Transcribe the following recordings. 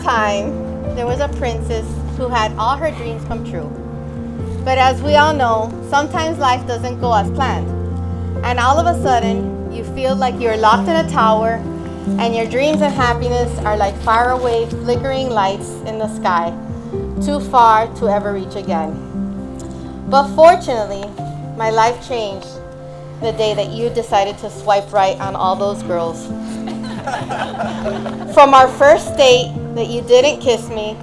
time, there was a princess who had all her dreams come true. But as we all know, sometimes life doesn't go as planned. And all of a sudden, you feel like you're locked in a tower and your dreams and happiness are like faraway flickering lights in the sky, too far to ever reach again. But fortunately, my life changed the day that you decided to swipe right on all those girls. From our first date that you didn't kiss me,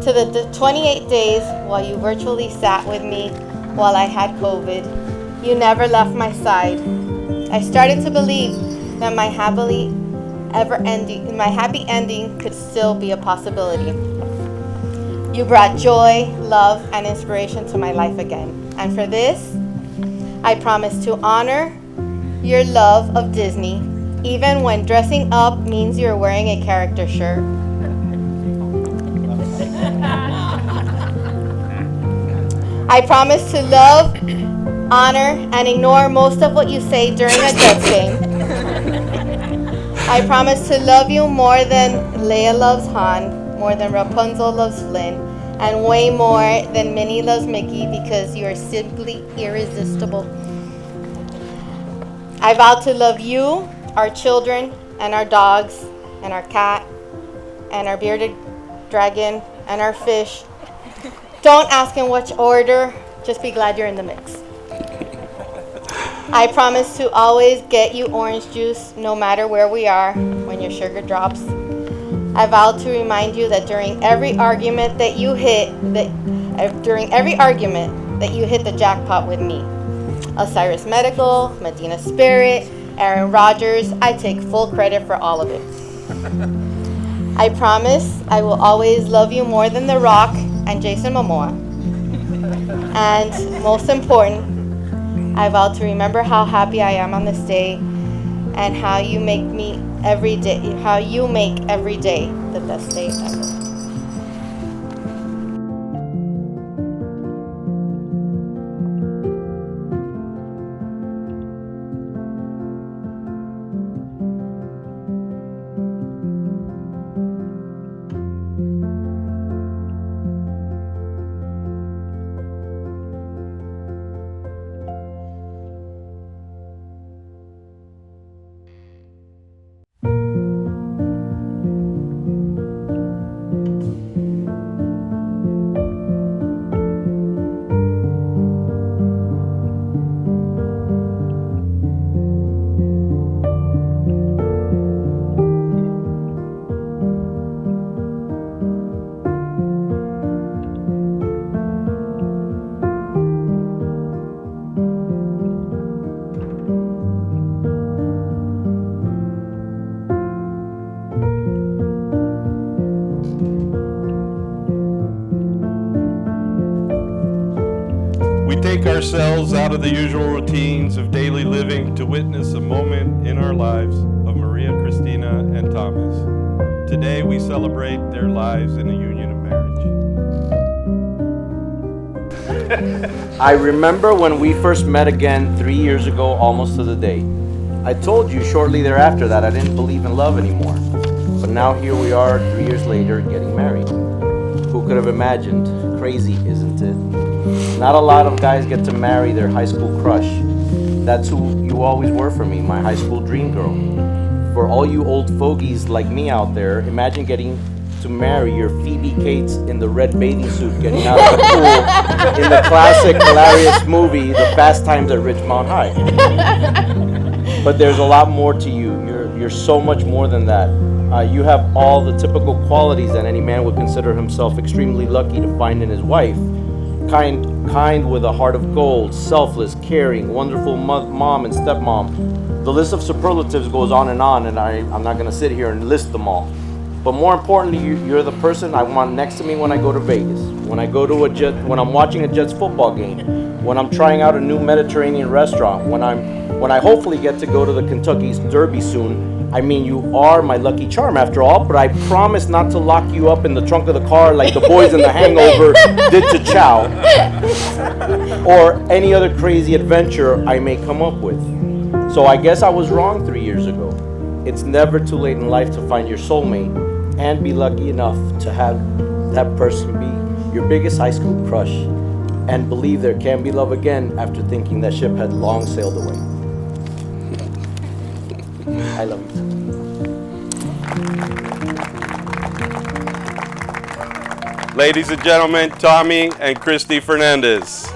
to the 28 days while you virtually sat with me while I had COVID, you never left my side. I started to believe that my happy ending could still be a possibility. You brought joy, love, and inspiration to my life again. And for this, I promise to honor your love of Disney, even when dressing up means you're wearing a character shirt. I promise to love, honor, and ignore most of what you say during a Jets game. I promise to love you more than Leia loves Han, more than Rapunzel loves Flynn, and way more than Minnie loves Mickey because you are simply irresistible. I vow to love you, our children, and our dogs, and our cat, and our bearded dragon, and our fish. Don't ask in which order, just be glad you're in the mix. I promise to always get you orange juice no matter where we are when your sugar drops. I vow to remind you that during every argument that you hit the jackpot with me. Osiris Medical, Medina Spirit, Aaron Rodgers, I take full credit for all of it. I promise I will always love you more than The Rock and Jason Momoa. And most important, I vow to remember how happy I am on this day and how you make every day the best day ever. Take ourselves out of the usual routines of daily living to witness a moment in our lives of Maria, Christina, and Thomas. Today we celebrate their lives in a union of marriage. I remember when we first met again 3 years ago, almost to the day. I told you shortly thereafter that I didn't believe in love anymore. But now here we are 3 years later getting married. Who could have imagined? Crazy, isn't it? Not a lot of guys get to marry their high school crush. That's who you always were for me, my high school dream girl. For all you old fogies like me out there, imagine getting to marry your Phoebe Cates in the red bathing suit getting out of the pool in the classic hilarious movie, The Fast Times at Ridgemont High. But there's a lot more to you. You're so much more than that. You have all the typical qualities that any man would consider himself extremely lucky to find in his wife. Kind with a heart of gold, selfless, caring, wonderful mom and stepmom. The list of superlatives goes on, and I'm not going to sit here and list them all. But more importantly, you're the person I want next to me when I go to Vegas, when I'm watching a Jets football game, when I'm trying out a new Mediterranean restaurant, when I hopefully get to go to the Kentucky Derby soon. I mean, you are my lucky charm after all, but I promise not to lock you up in the trunk of the car like the boys in The Hangover did to Chow, or any other crazy adventure I may come up with. So I guess I was wrong 3 years ago. It's never too late in life to find your soulmate. and be lucky enough to have that person be your biggest high school crush, and believe there can be love again after thinking that ship had long sailed away. I love you. Ladies and gentlemen, Tommy and Christy Fernandez.